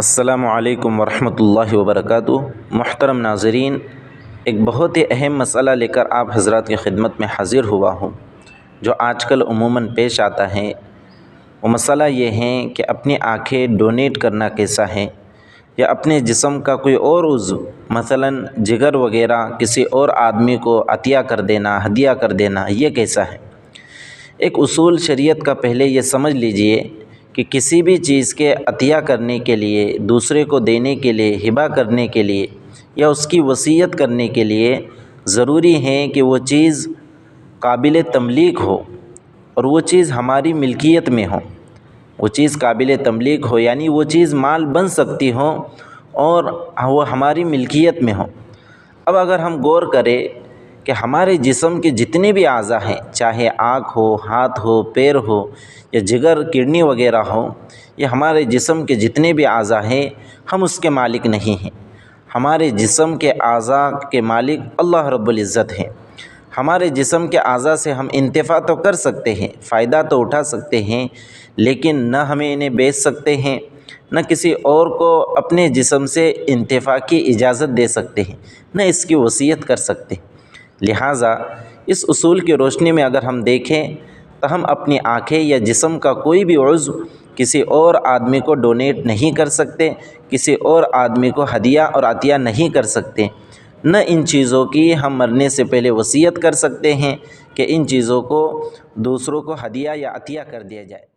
السلام علیکم ورحمۃ اللہ وبرکاتہ۔ محترم ناظرین، ایک بہت ہی اہم مسئلہ لے کر آپ حضرات کی خدمت میں حاضر ہوا ہوں، جو آج کل عموماً پیش آتا ہے۔ وہ مسئلہ یہ ہے کہ اپنی آنکھیں ڈونیٹ کرنا کیسا ہے، یا اپنے جسم کا کوئی اور عضو مثلاً جگر وغیرہ کسی اور آدمی کو عطیہ کر دینا، ہدیہ کر دینا، یہ کیسا ہے۔ ایک اصول شریعت کا پہلے یہ سمجھ لیجئے کہ کسی بھی چیز کے عطیہ کرنے کے لیے، دوسرے کو دینے کے لیے، ہبہ کرنے کے لیے یا اس کی وصیت کرنے کے لیے ضروری ہے کہ وہ چیز قابل تملیک ہو، اور وہ چیز ہماری ملکیت میں ہو۔ وہ چیز قابل تملیک ہو یعنی وہ چیز مال بن سکتی ہو اور وہ ہماری ملکیت میں ہو۔ اب اگر ہم غور کریں کہ ہمارے جسم کے جتنے بھی اعضاء ہیں، چاہے آنکھ ہو، ہاتھ ہو، پیر ہو یا جگر، کڈنی وغیرہ ہو، یہ ہمارے جسم کے جتنے بھی اعضاء ہیں، ہم اس کے مالک نہیں ہیں۔ ہمارے جسم کے اعضاء کے مالک اللہ رب العزت ہیں۔ ہمارے جسم کے اعضاء سے ہم انتفاع تو کر سکتے ہیں، فائدہ تو اٹھا سکتے ہیں، لیکن نہ ہمیں انہیں بیچ سکتے ہیں، نہ کسی اور کو اپنے جسم سے انتفاع کی اجازت دے سکتے ہیں، نہ اس کی وصیت کر سکتے ہیں۔ لہٰذا اس اصول کی روشنی میں اگر ہم دیکھیں تو ہم اپنی آنکھیں یا جسم کا کوئی بھی عضو کسی اور آدمی کو ڈونیٹ نہیں کر سکتے، کسی اور آدمی کو ہدیہ اور عطیہ نہیں کر سکتے۔ نہ ان چیزوں کی ہم مرنے سے پہلے وصیت کر سکتے ہیں کہ ان چیزوں کو دوسروں کو ہدیہ یا عطیہ کر دیا جائے۔